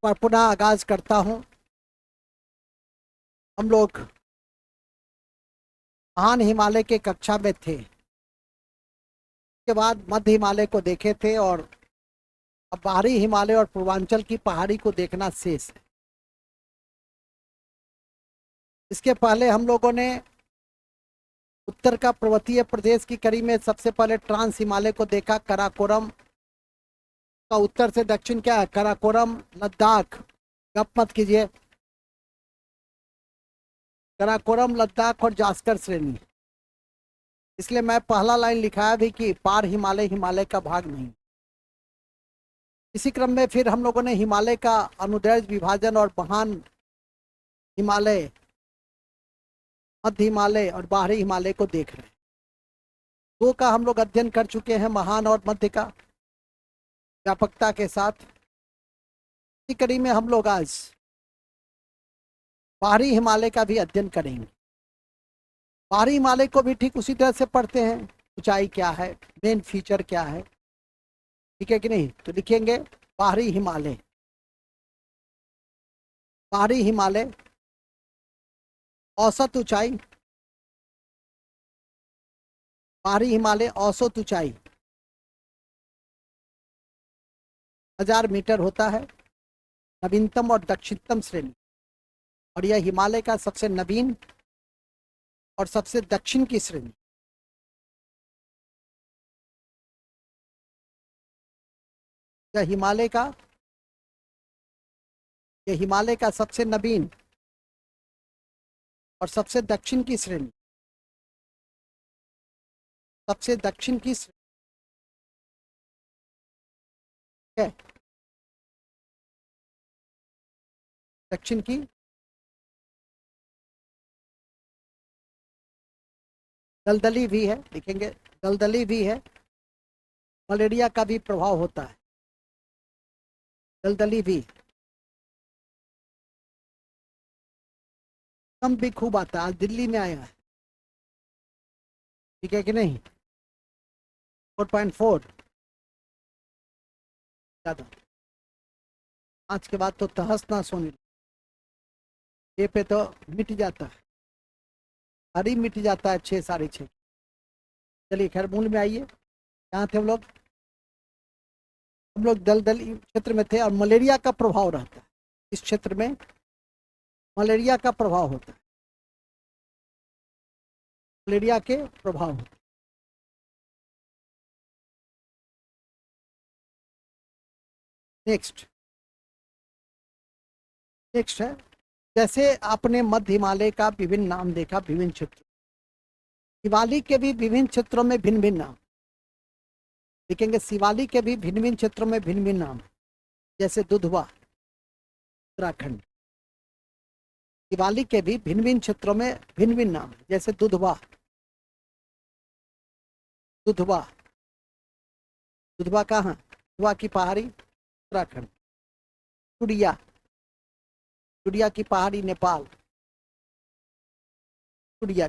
पर पुनः आगाज करता हूँ। हम लोग महान हिमालय के कक्षा में थे, उसके बाद मध्य हिमालय को देखे थे और अब बाहरी हिमालय और पूर्वांचल की पहाड़ी को देखना शेष है। इसके पहले हम लोगों ने उत्तर का पर्वतीय प्रदेश की कड़ी में सबसे पहले ट्रांस हिमालय को देखा। काराकोरम का उत्तर से दक्षिण क्या है? काराकोरम, लद्दाख। गप मत कीजिए। काराकोरम, लद्दाख और जास्कर श्रेणी। इसलिए मैं पहला लाइन लिखाया भी कि पार हिमालय हिमालय का भाग नहीं। इसी क्रम में फिर हम लोगों ने हिमालय का अनुदैर्ध्य विभाजन और महान हिमालय, मध्य हिमालय और बाहरी हिमालय को देख रहे हैं। दो का हम लोग अध्ययन कर चुके हैं, महान और मध्य का, व्यापकता के साथ। इसी कड़ी में हम लोग आज बाहरी हिमालय का भी अध्ययन करेंगे। बाहरी हिमालय को भी ठीक उसी तरह से पढ़ते हैं। ऊंचाई क्या है, मेन फीचर क्या है, ठीक है कि नहीं? तो लिखेंगे बाहरी हिमालय। बाहरी हिमालय औसत ऊंचाई, बाहरी हिमालय औसत ऊंचाई 1000 मीटर होता है। नवीनतम और दक्षिणतम श्रेणी, और यह हिमालय का सबसे नवीन और सबसे दक्षिण की श्रेणी। यह हिमालय का सबसे नवीन और सबसे दक्षिण की श्रेणी, सबसे दक्षिण की श्रेणी है। दक्षिण की दलदली भी है, लिखेंगे दलदली भी है। मलेरिया का भी प्रभाव होता है, दलदली भी। कम भी खूब आता है, आज दिल्ली में आया है, ठीक है कि नहीं? 4.4 ज्यादा। आज के बाद तो तहस नहस होने ये पे तो मिट जाता है, हरी मिट जाता है 6 साढ़े 6। चलिए खैर मूल में आइए। यहाँ थे हम लोग दलदली क्षेत्र में थे और मलेरिया का प्रभाव रहता है इस क्षेत्र में। मलेरिया का प्रभाव होता है, मलेरिया के प्रभाव होते। नेक्स्ट है, जैसे आपने मध्य हिमालय का विभिन्न नाम देखा, विभिन्न क्षेत्र। शिवालिक के भी विभिन्न क्षेत्रों में भिन्न भिन्न नाम लिखेंगे। शिवालिक के भी भिन्न भिन्न क्षेत्रों में भिन्न भिन्न नाम, जैसे दुधवा उत्तराखंड। शिवालिक के भी भिन्न भिन्न क्षेत्रों में भिन्न भिन्न नाम, जैसे दुधवा कहाँ? दुधवा की पहाड़ी उत्तराखंड। चुड़िया की पहाड़ी नेपाल। चुड़िया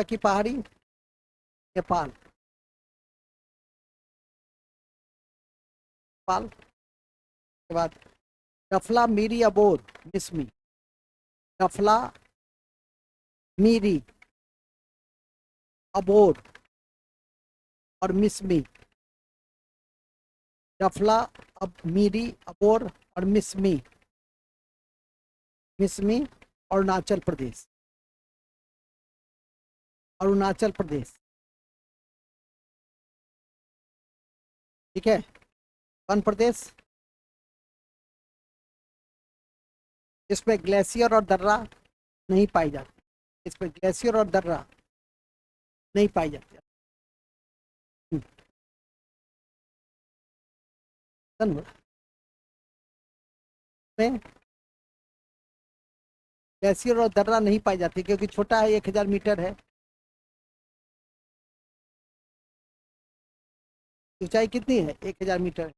की पहाड़ी नेपाल। के बाद डफला मीरी अबोर मिसमी। डफला मीरी अबोर और मिसमी। डफला अब मीरी अबोर और मिसमी अरुणाचल प्रदेश। ठीक है। कौन प्रदेश? इसमें ग्लेशियर और दर्रा नहीं पाई जाती। इसमें ग्लेशियर और दर्रा नहीं पाई जाती। ग्लेशियर और दर्रा नहीं पाई जाती क्योंकि छोटा है, 1000 मीटर है। ऊंचाई कितनी है? 1000 मीटर।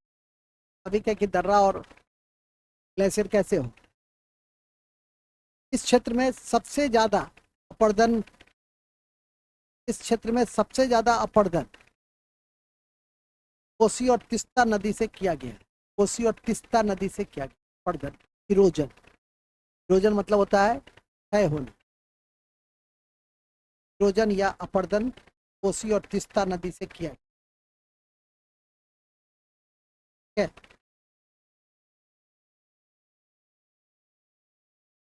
अभी क्या कि दर्रा और ग्लेशियर कैसे हो? इस क्षेत्र में सबसे ज्यादा अपर्दन कोसी और तीस्ता नदी से किया गया। कोसी और तीस्ता नदी से किया गया अपरदन, इरोजन। इरोजन मतलब होता है क्षय होना। इरोजन या अपरदन कोसी और तीस्ता नदी से किया गया।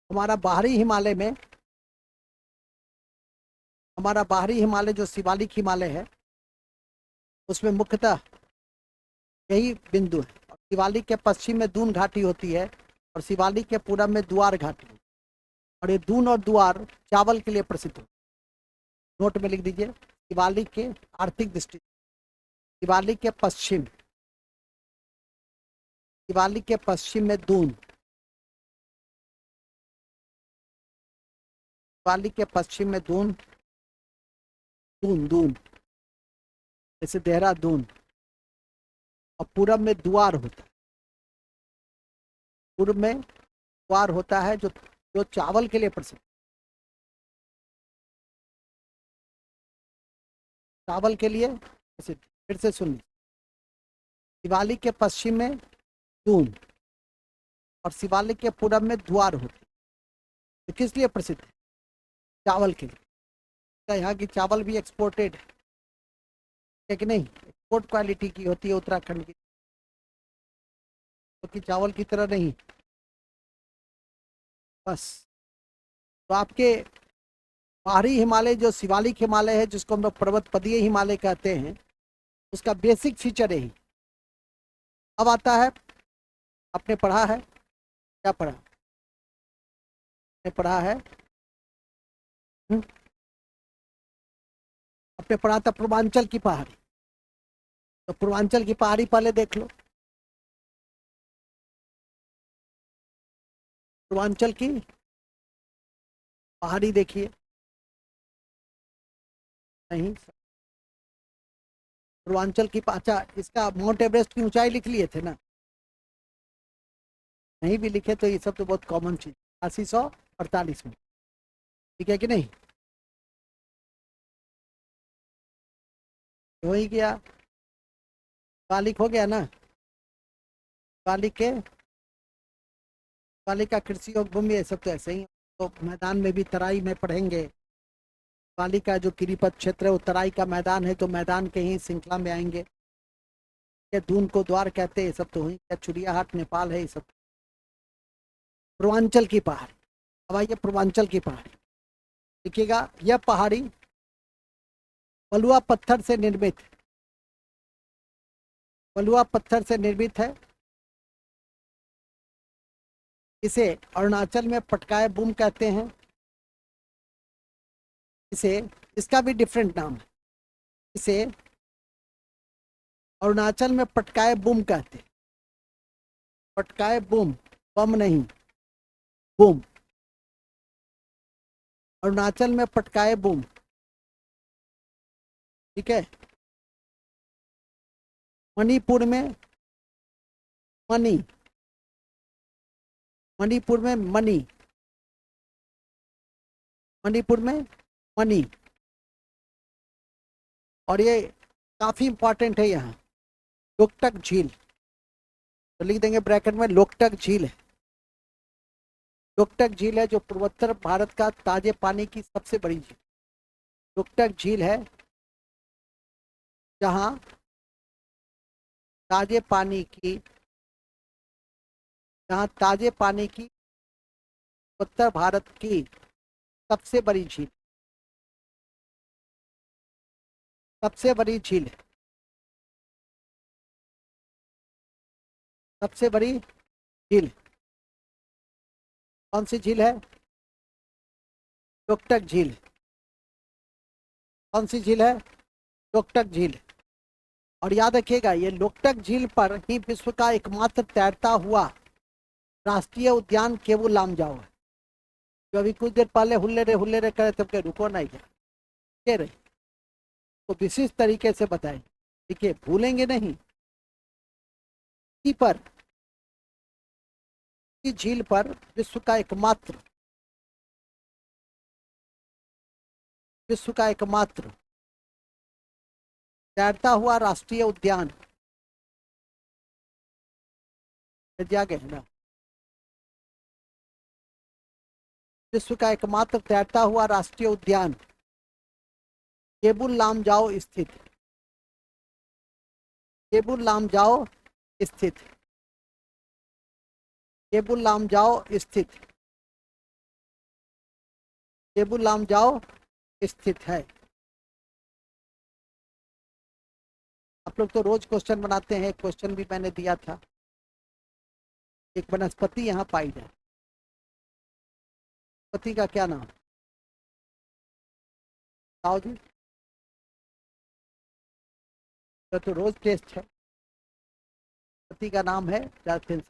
हमारा बाहरी हिमालय में, हमारा बाहरी हिमालय जो शिवालिक हिमालय है उसमें मुख्यतः यही बिंदु है। और शिवालिक के पश्चिम में दून घाटी होती है और शिवालिक के पूरब में द्वार घाटी। और ये दून और द्वार चावल के लिए प्रसिद्ध है। नोट में लिख दीजिए, शिवालिक के आर्थिक दृष्टि, शिवालिक के पश्चिम, शिवालिक के पश्चिम में दून, शिवालिक के पश्चिम में दून, दून दून जैसे देहरादून, और पूरब में द्वार होता है। पूर्व में द्वार होता है जो जो चावल के लिए प्रसिद्ध, चावल के लिए प्रसिद्ध। फिर से सुनिए, शिवालिक के पश्चिम में दून और शिवालिक के पूरब में द्वार होते हैं। तो किस लिए प्रसिद्ध है? चावल के लिए। क्या यहाँ की चावल भी एक्सपोर्टेड है कि नहीं? एक्सपोर्ट क्वालिटी की होती है उत्तराखंड की, तो कि चावल की तरह नहीं। बस, तो आपके बाहरी हिमालय जो शिवालिक हिमालय है, जिसको हम लोग पर्वत पदीय हिमालय कहते हैं, उसका बेसिक फीचर यही। अब आता है, आपने पढ़ा है, क्या पढ़ा? आपने पढ़ा है, आपने पढ़ा था पूर्वांचल की पहाड़ी। तो पूर्वांचल की पहाड़ी पहले देख लो। पूर्वांचल की पहाड़ी देखिए। नहीं, पूर्वांचल की अच्छा, इसका माउंट एवरेस्ट की ऊंचाई लिख लिए थे ना? नहीं भी लिखे तो ये सब तो बहुत कॉमन चीज, 848 में। ठीक है कि नहीं? हो ही गया, कालिक हो गया ना। कालिक के, कालिक का कृषि और भूमि, ये सब तो ऐसे ही। तो मैदान में भी तराई में पढ़ेंगे। कालिक का जो गिरिपथ क्षेत्र है वो तराई का मैदान है, तो मैदान के ही श्रृंखला में आएंगे। ये दून को द्वार कहते हैं, ये सब तो हुई। क्या चुरियाहाट नेपाल है, ये सब। पूर्वांचल की पहाड़ी। अब आइए पूर्वांचल की पहाड़ी, देखिएगा। यह पहाड़ी बलुआ पत्थर से निर्मित, बलुआ पत्थर से निर्मित है। इसे अरुणाचल में पटकाए बूम कहते हैं। इसे, इसका भी डिफरेंट नाम है। इसे अरुणाचल में पटकाए बूम कहते हैं। पटकाए बूम, बम नहीं, बूम। अरुणाचल में पटकाए बूम, ठीक है। मणिपुर में मणि, मणिपुर में मणि, मणिपुर में मणि। और ये काफी इंपॉर्टेंट है यहाँ, लोकटक झील। तो लिख देंगे ब्रैकेट में, लोकटक झील है। लोकटक झील है जो पूर्वोत्तर भारत का ताजे पानी की सबसे बड़ी झील। लोकटक झील है जहाँ ताजे पानी की, जहाँ ताजे पानी की उत्तर भारत की सबसे बड़ी झील, सबसे बड़ी झील है, सबसे बड़ी झील। कौन सी झील है? लोकटक झील। कौन सी झील है? लोकटक झील। और याद रखिएगा, ये लोकटक झील पर ही विश्व का एकमात्र तैरता हुआ राष्ट्रीय उद्यान केवू लामजाओ है। जो अभी कुछ देर पहले हुल्ले रे करे, तब के रुको नहीं क्या रहे, तो विशेष तरीके से बताएं। देखिए, भूलेंगे नहीं। पर की झील पर विश्व का एकमात्र, विश्व का एकमात्र तैरता हुआ राष्ट्रीय उद्यान आ गए है ना। विश्व का एकमात्र तैरता हुआ राष्ट्रीय उद्यान केबुल लामजाओ स्थित, केबुल लामजाओ स्थित, केबुल लामजाओ स्थित, केबुल लामजाओ स्थित है। आप लोग तो रोज क्वेश्चन बनाते हैं, क्वेश्चन भी मैंने दिया था। एक वनस्पति यहाँ पाई जाए, वनस्पति का क्या नाम बताओ जी। तो रोज टेस्ट है, वनस्पति का नाम है जाफिन,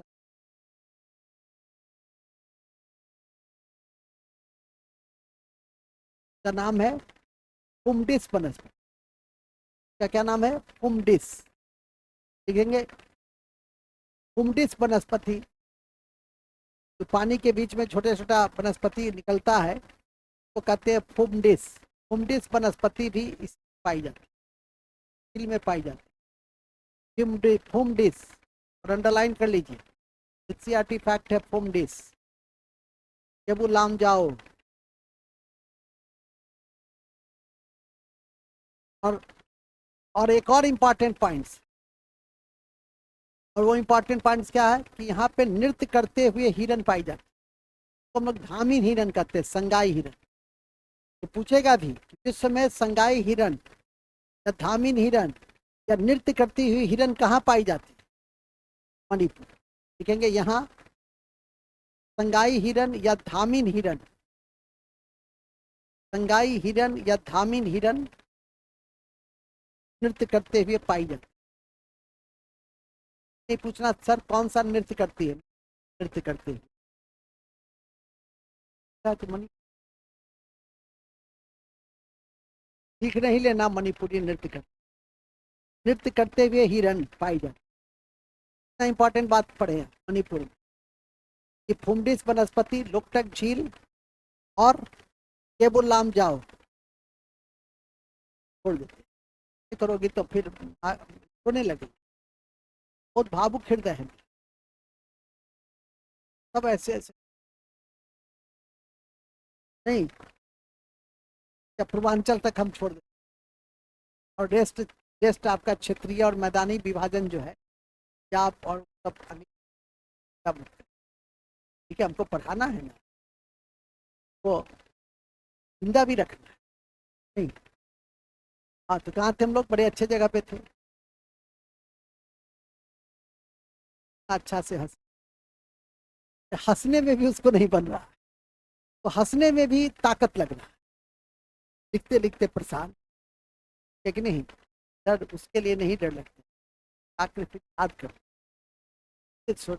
का नाम है फुमडिस वनस्पति। क्या क्या नाम है? फुमडिस, लिखेंगे फुमडिस वनस्पति। तो पानी के बीच में छोटे छोटा वनस्पति निकलता है तो कहते हैं फुमडिस। फुमडिस वनस्पति भी इस पाई जाती है, तिल में पाई जाती है फुमडिस। और अंडरलाइन कर लीजिए, एनसीईआरटी फैक्ट है फुमडिस। केबुल लामजाओ। और एक और इम्पॉर्टेंट पॉइंट्स, और वो इम्पॉर्टेंट पॉइंट्स क्या है कि यहाँ पे नृत्य करते हुए हिरन पाई जाती है। तो हम लोग धामी हिरन कहते हैं, संगाई हिरन। तो पूछेगा भी कि विश्व में संगाई हिरन या धामिन हिरन या नृत्य करती हुई हिरन कहाँ पाई जाती है? मणिपुर। लिखेंगे यहाँ संगाई हिरन या धामिन हिरन, संगाई हिरन या धामिन हिरन नृत्य करते हुए पाई जाती है। नहीं पूछना सर कौन सा नृत्य करती है, नृत्य करते हुए तो मणि सीख नहीं लेना, मणिपुरी नृत्य करते हुए हिरन पाई जाती। इंपॉर्टेंट बात पढ़े मणिपुर में कि फुमडिस वनस्पति, लोकटक झील और केबुल लामजाओ छोड़ देते। करोगी तो फिर रोने लगे, बहुत भावुक हृदय है सब ऐसे ऐसे। नहीं, या पूर्वांचल तक हम छोड़ दें और रेस्ट, रेस्ट आपका क्षेत्रीय और मैदानी विभाजन जो है, या आप और सब ठीक है। हमको पढ़ाना है ना, वो जिंदा भी रखना है। नहीं, हाँ तो कहाँ थे हम लोग? बड़े अच्छे जगह पे थे, अच्छा से हंसने में भी उसको नहीं बन रहा, तो हंसने में भी ताकत लग रहा है, लिखते लिखते परेशान है कि नहीं। डर उसके लिए नहीं, डर लगता, आकृति याद कर सोच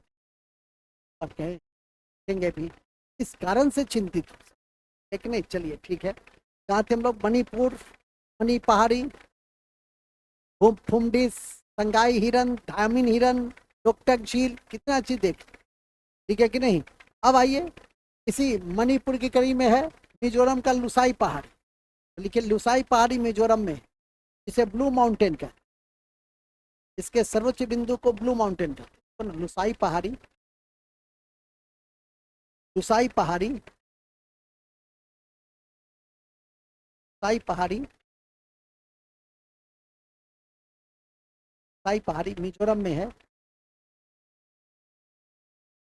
और कहेंगे भी इस कारण से चिंतित हो, लेकिन नहीं। चलिए ठीक है, कहाँ थे हम लोग? मणिपुर, मणि पहाड़ी, फुमडिस, संगाई हिरन, धामिन हिरन, लोकटक झील, कितना चीज देख, ठीक है कि नहीं। अब आइए, इसी मणिपुर के करीब में है मिजोरम का लुसाई पहाड़ी। लिखिए लुसाई पहाड़ी मिजोरम में, इसे ब्लू माउंटेन का, इसके सर्वोच्च बिंदु को ब्लू माउंटेन कहते हैं। लुसाई पहाड़ी, लुसाई पहाड़ी, लुसाई पहाड़ी, लुसाई पहाड़ी मिजोरम में है।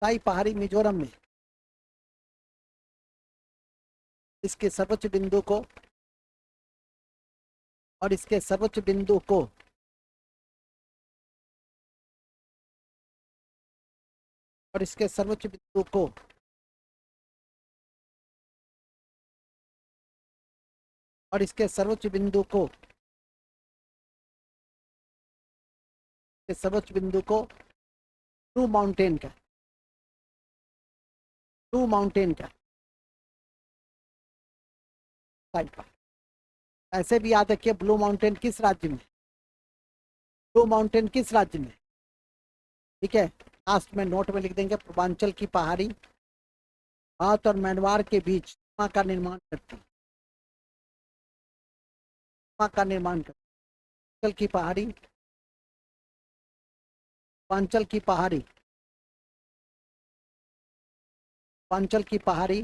लुसाई पहाड़ी मिजोरम में, इसके सर्वोच्च बिंदु को, और इसके सर्वोच्च बिंदु को, और इसके सर्वोच्च बिंदु को, और इसके सर्वोच्च बिंदु को, सर्वोच्च बिंदु को ब्लू माउंटेन का, ब्लू माउंटेन का ऐसे भी याद रखिए, ब्लू माउंटेन किस राज्य में, ब्लू माउंटेन किस राज्य में, ठीक है। लास्ट में नोट में लिख देंगे, पूर्वांचल की पहाड़ी हाथ और म्यांमार के बीच सीमा का निर्माण करती है, सीमा का निर्माण करती की पहाड़ी, पूर्वांचल की पहाड़ी पूर्वांचल की पहाड़ी,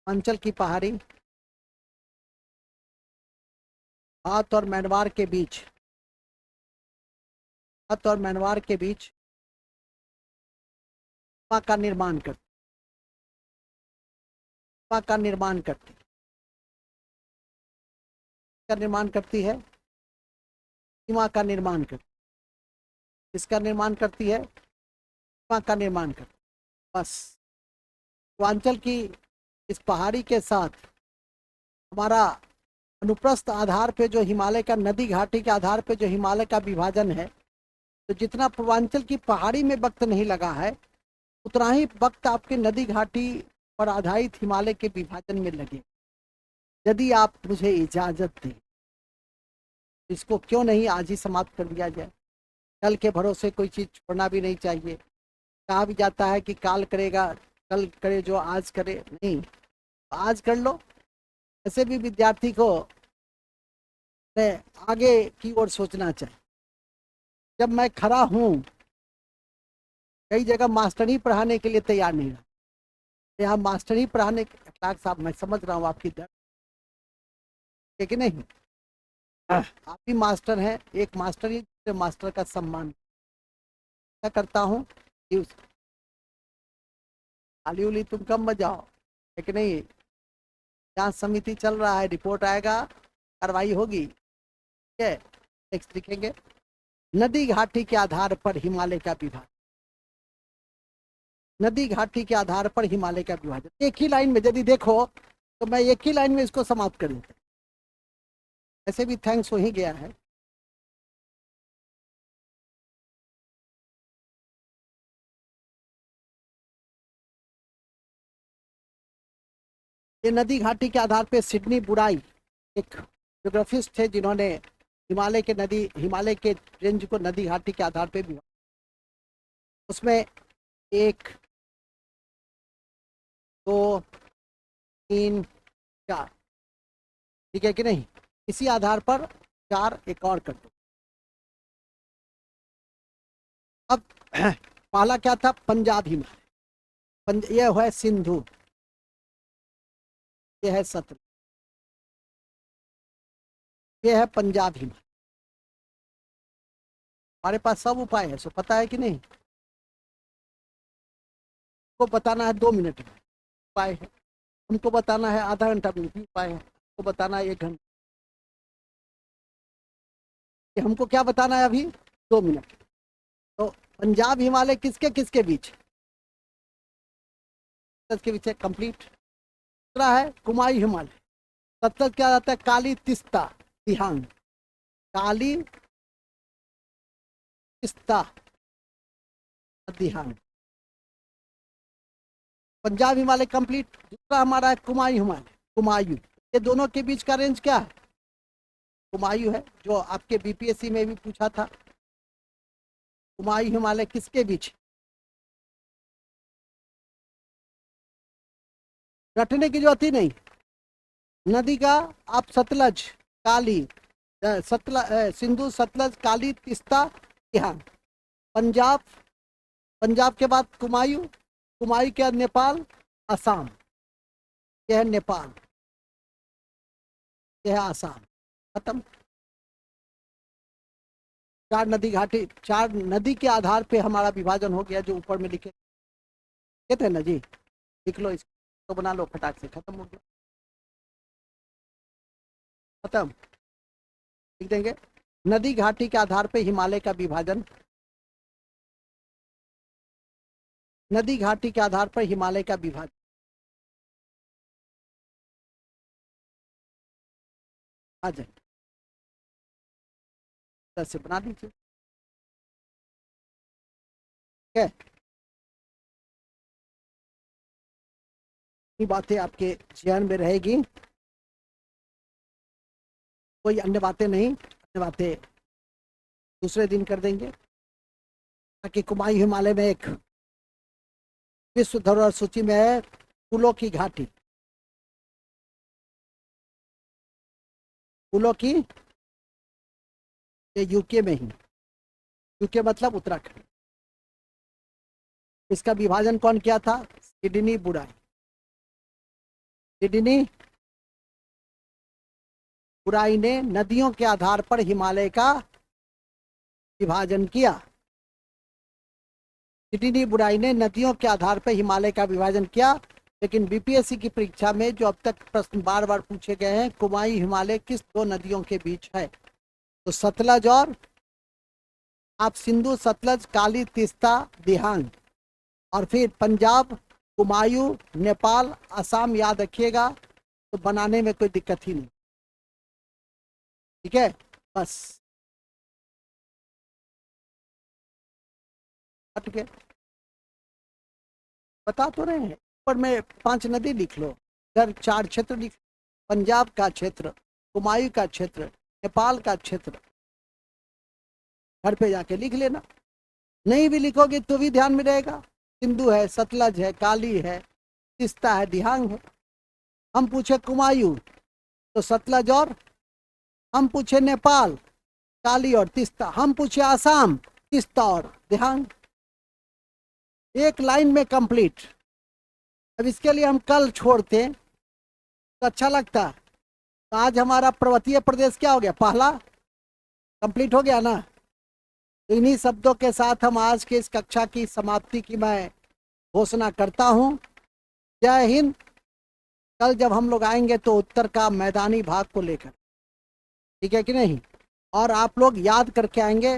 पूर्वांचल की पहाड़ी हाथ और म्यांमार के बीच, हाथ और म्यांमार के बीच सीमा का निर्माण करती, सीमा का निर्माण करती, का निर्माण करती है, सीमा का निर्माण करती, इसका निर्माण करती है, सीमा का निर्माण करती। बस पूर्वांचल की इस पहाड़ी के साथ हमारा अनुप्रस्थ आधार पे जो हिमालय का, नदी घाटी के आधार पे जो हिमालय का विभाजन है, तो जितना पूर्वांचल की पहाड़ी में वक्त नहीं लगा है, उतना ही वक्त आपके नदी घाटी पर आधारित हिमालय के विभाजन में लगे। यदि आप मुझे इजाजत दें, इसको क्यों नहीं आज ही समाप्त कर दिया जाए। कल के भरोसे कोई चीज छोड़ना भी नहीं चाहिए। कहा भी जाता है कि काल करेगा, कल करे जो आज करे, नहीं, आज कर लो। ऐसे भी विद्यार्थी को आगे की ओर सोचना चाहिए। जब मैं खड़ा हूँ, कई जगह मास्टर ही पढ़ाने के लिए तैयार नहीं रहा, यहाँ मास्टर ही पढ़ाने, अखलाक साहब मैं समझ रहा हूँ आपकी दर्द, है कि नहीं? आप भी मास्टर हैं, एक मास्टर ही दूसरे मास्टर का सम्मान क्या करता हूँ कि खाली उली तुम कम बजाओ, है कि नहीं? जांच समिति चल रहा है, रिपोर्ट आएगा, कार्रवाई होगी, ठीक है, टेक्स्ट लिखेंगे। नदी घाटी के आधार पर हिमालय का विभाजन, नदी घाटी के आधार पर हिमालय का विभाजन। एक ही लाइन में यदि देखो तो मैं एक ही लाइन में इसको समाप्त कर देता, ऐसे भी थैंक्स हो ही गया है। ये नदी घाटी के आधार पे सिडनी बुराई एक ज्योग्राफिस्ट थे, जिन्होंने हिमालय के नदी, हिमालय के रेंज को नदी घाटी के आधार पे भी, उसमें 1 2 3 4, ठीक है कि नहीं? इसी आधार पर 4 एक और कर दो। अब पहला क्या था? पंजाब हिमालय, ये है सिंधु, ये है सतलुज, ये है पंजाब हिमालय। हमारे पास सब उपाय है, सो पता है कि नहीं? को बताना है 2 मिनट में, उपाय है। हमको बताना है आधा घंटा में, भी उपाय है। हमको बताना है 1 घंटा, हमको क्या बताना है अभी? 2 मिनट। तो पंजाब हिमालय किसके किसके बीच? के बीच है, कंप्लीट। दूसरा है कुमाई हिमालय, सतलज क्या आता है? काली तिस्ता दिहांग, काली तिस्ता दिहांग, पंजाब हिमालय कंप्लीट। दूसरा हमारा है कुमाई हिमालय, कुमायूं। ये दोनों के बीच का रेंज क्या है? कुमायूं है, जो आपके बीपीएससी में भी पूछा था। कुमायूं हिमालय किसके बीच? रटने की जरूरत ही नहीं, नदी का आप सतलज, काली, सिंधु, सतलज, काली, तिस्ता, तिहांग। पंजाब, पंजाब के बाद कुमायूं, कुमायूं के बाद नेपाल, असम, यह है नेपाल, यह है आसाम। खत्म। 4 नदी घाटी, 4 नदी के आधार पे हमारा विभाजन हो गया, जो ऊपर में लिखे थे ना जी, लिख लो इसको, तो बना लो फटाक से, खत्म हो गया, खत्म। लिख देंगे नदी घाटी के आधार पे हिमालय का विभाजन, नदी घाटी के आधार पर हिमालय का विभाजन। आ जाए, से बना दीजिए, ठीक है। ये बातें आपके ध्यान में रहेगी, कोई अन्य बातें नहीं, अन्य बातें दूसरे दिन कर देंगे, ताकि कुमायूं हिमालय में एक विश्व धरोहर सूची में है फूलों की घाटी, फूलों की, ये यूके में ही, यूके मतलब उत्तराखंड, इसका विभाजन कौन किया था? सिडनी बुराई। सिडनी बुराई ने नदियों के आधार पर हिमालय का विभाजन किया। सिडनी बुराई ने नदियों के आधार पर हिमालय का विभाजन किया। लेकिन बीपीएससी की परीक्षा में जो अब तक प्रश्न बार बार पूछे गए हैं, कुमायूं हिमालय किस दो नदियों के बीच है? तो सतलज और आप सिंधु, सतलज, काली, तीस्ता, दिहांग। और फिर पंजाब, कुमायूं, नेपाल, असम याद रखिएगा, तो बनाने में कोई दिक्कत ही नहीं। ठीक है, बस हट के बता तो रहे हैं। पर में 5 नदी लिख लो, इधर 4 क्षेत्र लिख, पंजाब का क्षेत्र, कुमायूं का क्षेत्र, नेपाल का क्षेत्र, घर पे जाके लिख लेना। नहीं भी लिखोगे तो भी ध्यान में रहेगा। सिंधु है, सतलज है, काली है, तीस्ता है, दिहांग है। हम पूछे कुमायूं तो सतलज और, हम पूछे नेपाल, काली और तीस्ता, हम पूछे आसाम, तीस्ता और दिहांग। एक लाइन में कंप्लीट। अब इसके लिए हम कल छोड़ते तो अच्छा लगता। तो आज हमारा पर्वतीय प्रदेश क्या हो गया? पहला कंप्लीट हो गया ना। तो इन्हीं शब्दों के साथ हम आज के इस कक्षा की समाप्ति की मैं घोषणा करता हूं। जय हिंद। कल जब हम लोग आएंगे तो उत्तर का मैदानी भाग को लेकर, ठीक है कि नहीं? और आप लोग याद करके आएंगे